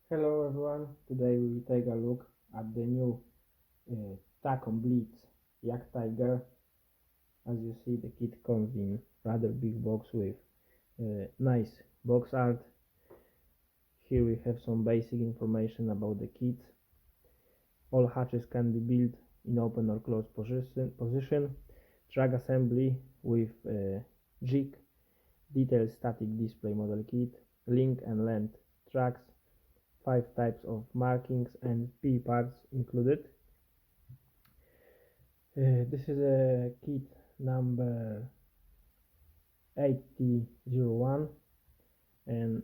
Hello everyone, today we will take a look at the new Takom Blitz Jagdtiger. As you see, the kit comes in rather big box with nice box art. Here we have some basic information about the kit. All hatches can be built in open or closed position. Track assembly with jig, detailed static display model kit, link and length tracks, 5 types of markings and P parts included. This is a kit number 8001, and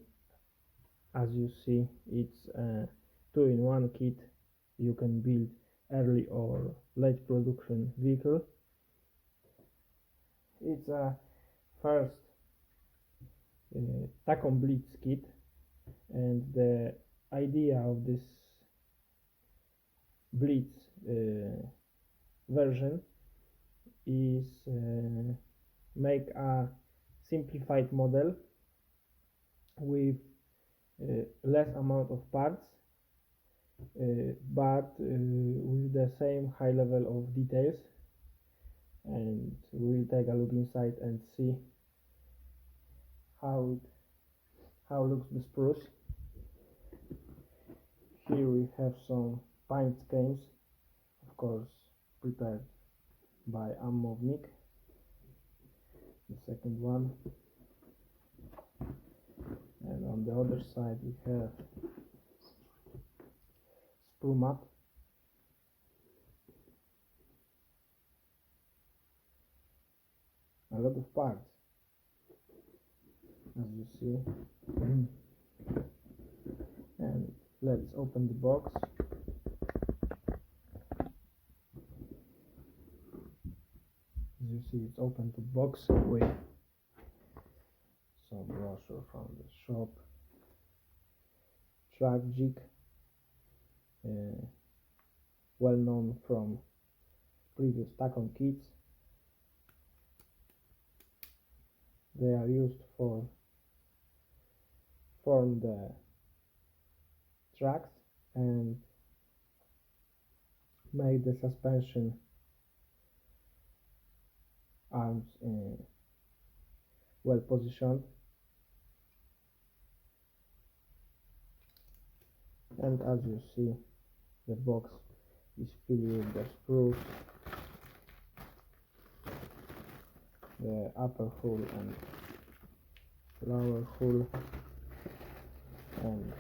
as you see, it's a 2-in-1 kit. You can build early or late production vehicle. It's a first Takom Blitz kit, and the idea of this Blitz version is make a simplified model with less amount of parts, but with the same high level of details. And we will take a look inside and see how looks the spruce. Here we have some paint schemes, of course prepared by Ammovnik. The second one, and on the other side we have sprue map. A lot of parts, as you see. And let's open the box. As you see, it's open to box with some brochure from the shop, track jig, well known from previous Takom kits. They are used for form the tracks and make the suspension arms well positioned. And as you see, the box is filled with the sprues, the upper hull and lower hull, and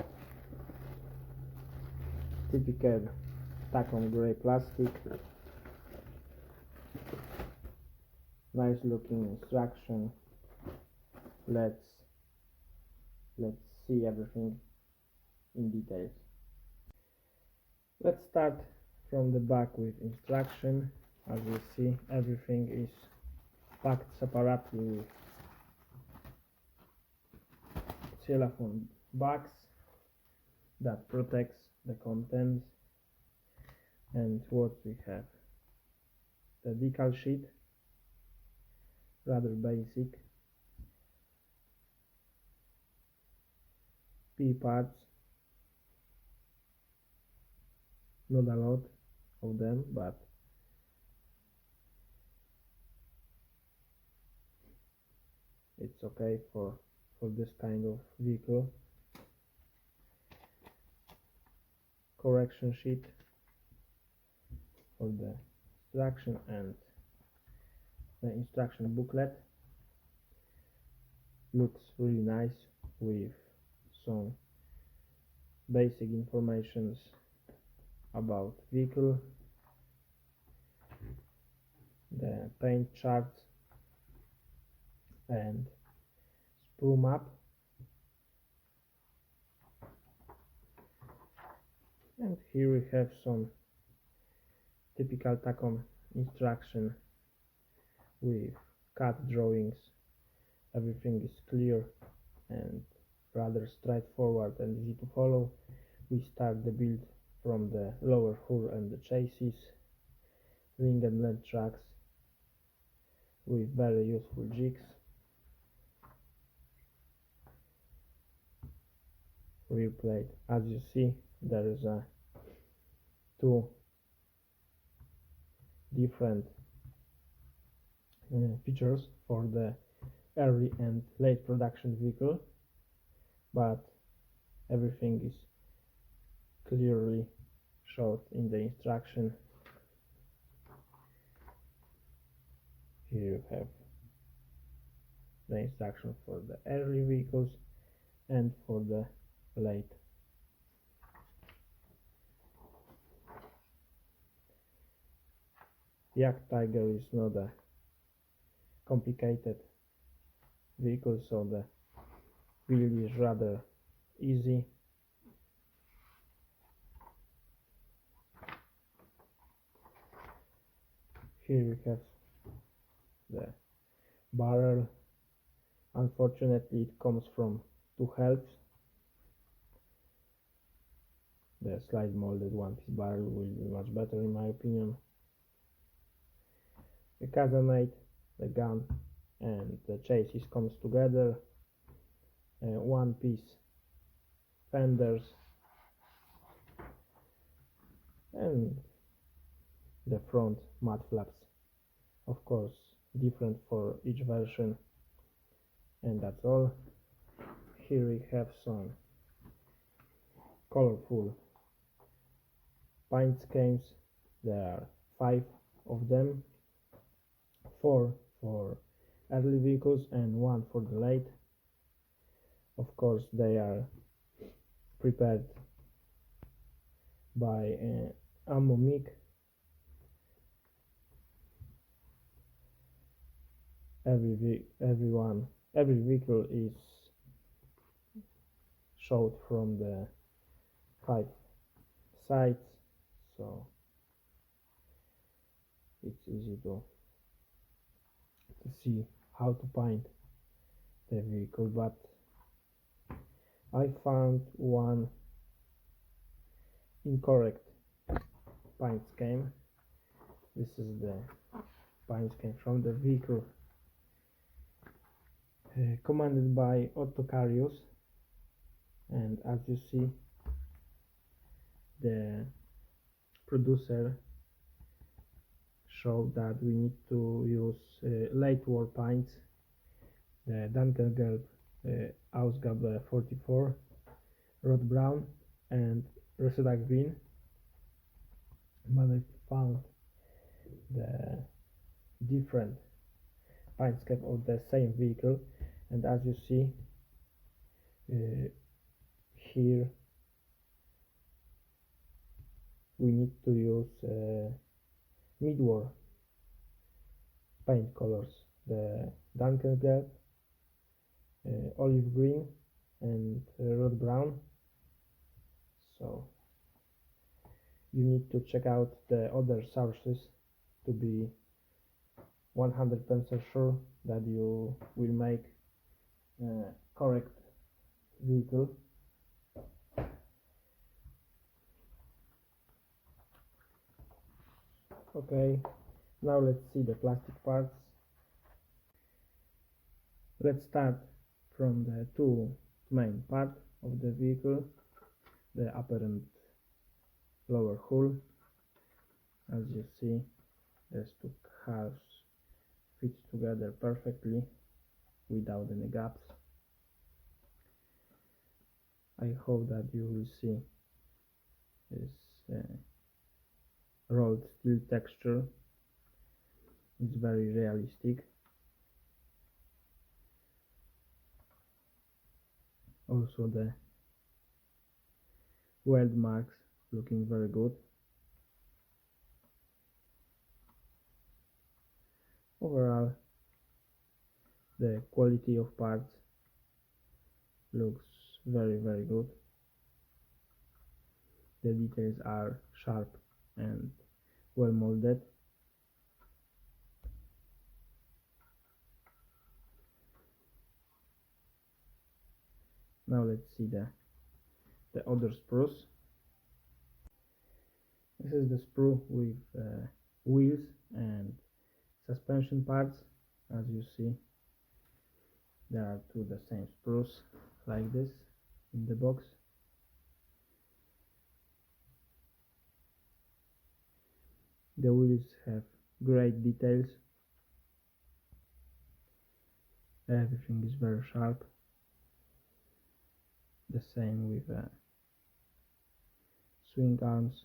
typical Takom grey plastic. Nice looking instruction. Let's see everything in details. Let's start from the back with instruction. As you see, everything is packed separately with cellophane bags that protects the contents. And what we have, the decal sheet, rather basic, P parts, not a lot of them, but it's okay for this kind of vehicle. Correction sheet for the instruction and the instruction booklet. Looks really nice with some basic informations about vehicle, the paint charts and sprue map. And here we have some typical Takom instruction with cut drawings. Everything is clear and rather straightforward and easy to follow. We start the build from the lower hull and the chassis, ring and length tracks with very useful jigs, rear plate. As you see, there is two different features for the early and late production vehicle, but everything is clearly showed in the instruction. Here you have the instruction for the early vehicles and for the late. Jagdtiger is not a complicated vehicle, so the build is rather easy. Here we have the barrel. Unfortunately, it comes from two halves. The slide molded one-piece barrel will be much better in my opinion. The casemate, the gun and the chassis comes together. One-piece fenders and the front mud flaps, of course different for each version, and that's all. Here we have some colorful paint schemes. There are 5 of them, 4 for early vehicles and 1 for the late. Of course they are prepared by Ammo Mic. Every vehicle is showed from the 5 sides, so it's easy to see how to paint the vehicle. But I found one incorrect paint scheme. This is the paint scheme from the vehicle commanded by Otto Carius, and as you see, the producer showed that we need to use late war paints, the Dunkelgelb, Ausgabe 44, Rot Brown and Reseda Green, but I found the different paint scheme of the same vehicle, and as you see here we need to use mid-war paint colors, the Dunkelgelb, olive green and Rot Brown. So you need to check out the other sources to be 100% sure that you will make correct vehicle. Okay, now let's see the plastic parts. Let's start from the two main parts of the vehicle, the upper and lower hull. As you see, these two halves fit together perfectly without any gaps. I hope that you will see this rolled steel texture. It's very realistic. Also the weld marks looking very good. Overall, the quality of parts looks very good. The details are sharp and well molded. Now let's see the other sprues. This is the sprue with wheels and suspension parts. As you see, there are two the same sprues like this in the box. The wheels have great details. Everything is very sharp. The same with swing arms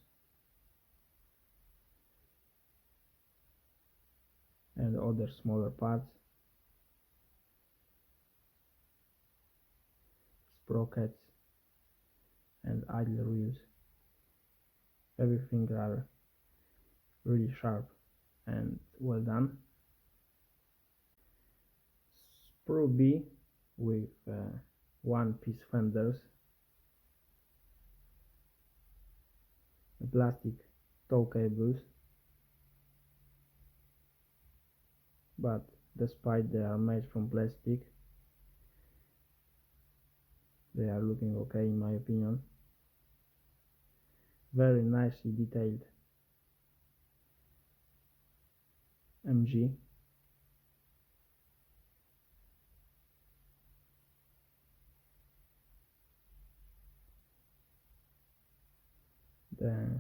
and other smaller parts, sprockets and idler wheels. Everything are really sharp and well done. Sprue B with one-piece fenders, plastic tow cables, but despite they are made from plastic, they are looking okay in my opinion. Very nicely detailed MG. The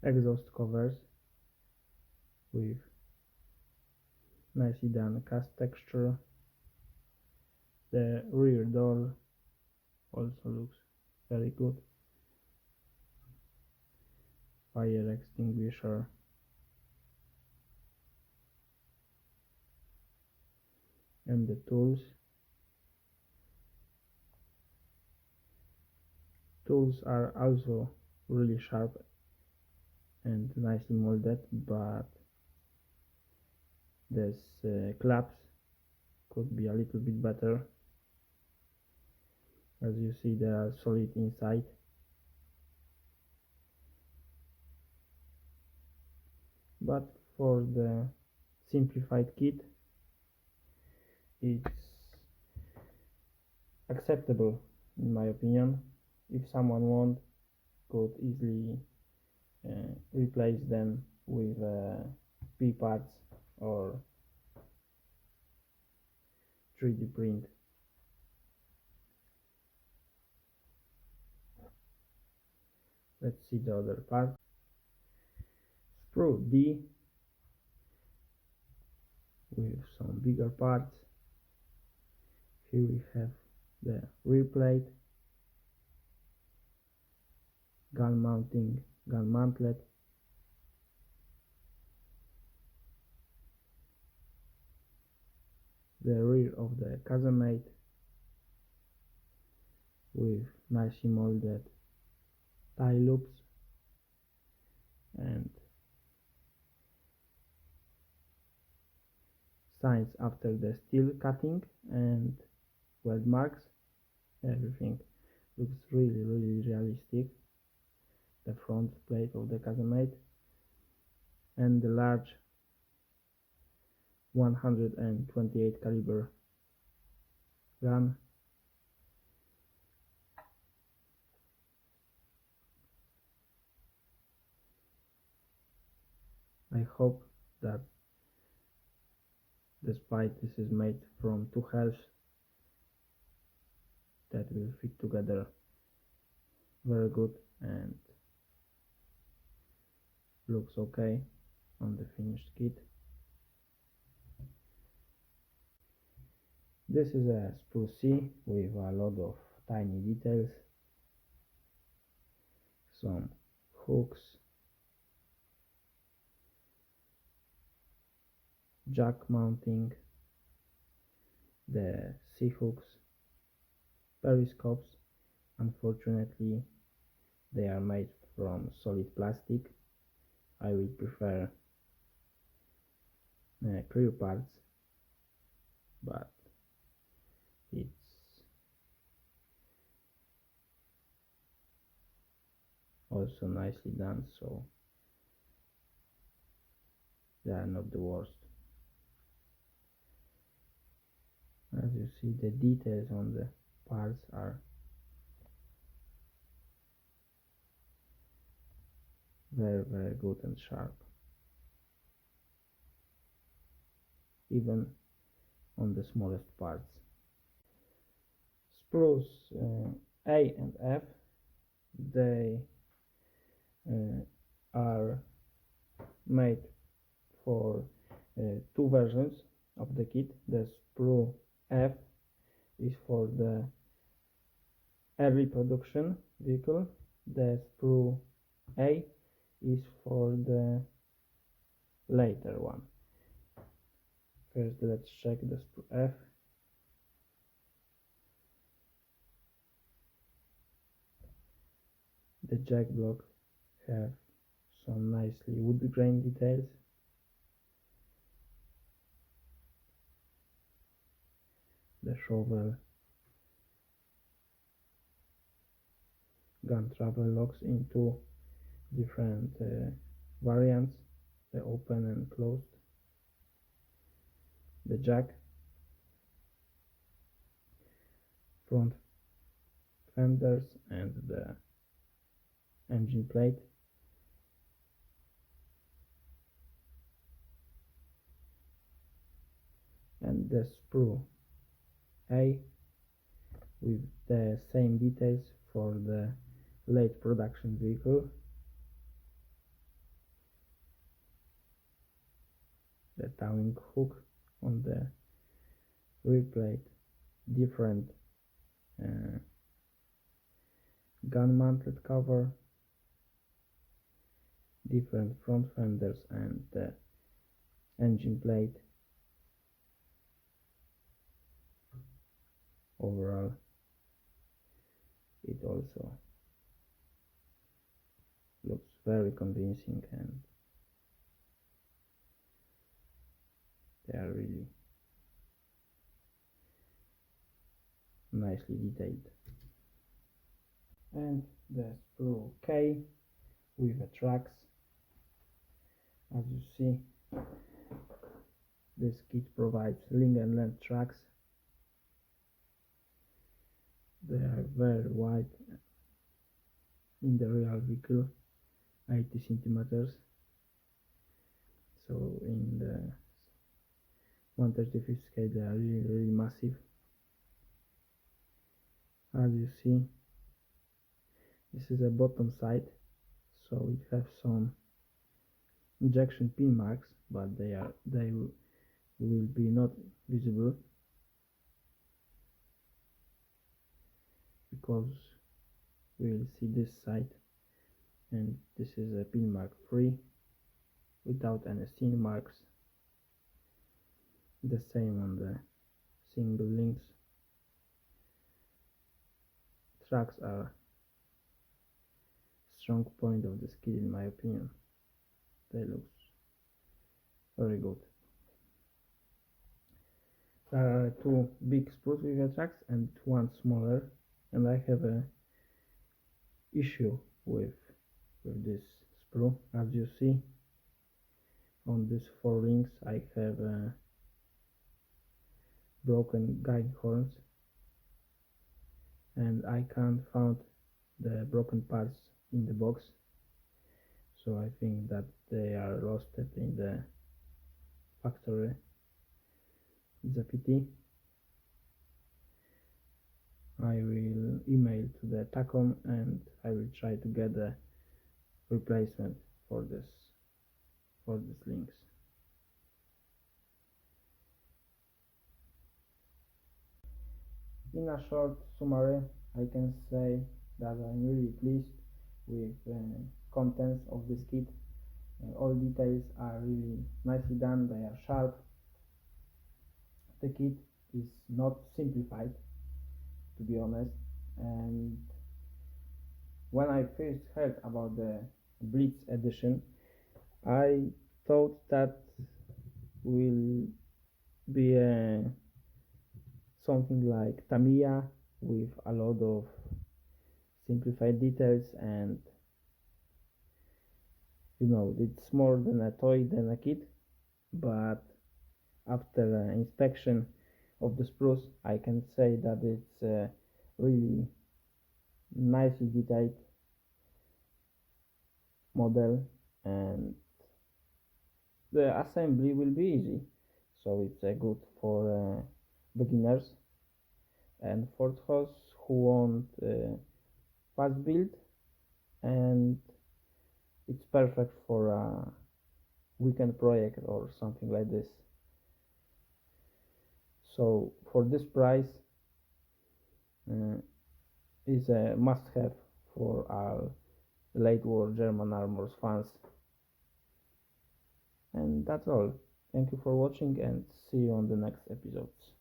exhaust covers with nicely done cast texture. The rear door also looks very good. Fire extinguisher, and the tools. Tools are also really sharp and nicely molded, but these claps could be a little bit better. As you see, they are solid inside. But for the simplified kit, it's acceptable in my opinion. If someone wants, could easily replace them with P parts or 3D print. Let's see the other part. Sprue D with some bigger parts. Here we have the rear plate, gun mantlet, the rear of the casemate with nicely molded tie loops and signs after the steel cutting and weld marks. Everything looks really realistic. The front plate of the casemate and the large 128 caliber gun. I hope that despite this is made from two halves, that will fit together very good and looks okay on the finished kit. This is a Sprue C with a lot of tiny details, some hooks, jack mounting, the C-hooks, periscopes. Unfortunately, they are made from solid plastic. I would prefer clear parts, but it's also nicely done, so they are not the worst. As you see, the details on the parts are very good and sharp, even on the smallest parts. Sprues A and F, they are made for two versions of the kit. The sprue F is for the early production vehicle. The sprue A is for the later one. First, let's check the sprue F. The jack block have some nicely wood grain details. The shovel gun travel locks into different variants, the open and closed. The jack, front fenders and the engine plate. And the sprue A with the same details for the late production vehicle. The towing hook on the rear plate, different gun mounted cover, different front fenders and the engine plate. Overall, it also looks very convincing, and they are really nicely detailed. And the sprue K with the tracks. As you see, this kit provides link and length tracks. They are very wide in the real vehicle, 80 centimeters. So in the 1/35 scale they are really massive. As you see, this is a bottom side, so it has some injection pin marks, but they will be not visible because we will see this side, and this is a pin mark free without any seam marks. The same on the single links. Tracks are strong point of the kit in my opinion. They look very good. There are two big sprues with the tracks and one smaller, and I have a issue with this sprue. As you see, on these four links I have broken guide horns, and I can't find the broken parts in the box, so I think that they are lost in the factory. It's a pity. I will email to the Takom and I will try to get a replacement for these links. In a short summary, I can say that I'm really pleased with contents of this kit. All details are really nicely done, they are sharp. The kit is not simplified, to be honest, and when I first heard about the Blitz edition, I thought that will be something like Tamiya with a lot of simplified details, and it's more than a toy than a kit. But after inspection of the sprues, I can say that it's a really nicely detailed model, and the assembly will be easy, so it's good for beginners and for those who want fast build, and it's perfect for weekend project or something like this. So for this price, uh, is a must-have for all late war German armors fans. And that's all. Thank you for watching and see you on the next episodes.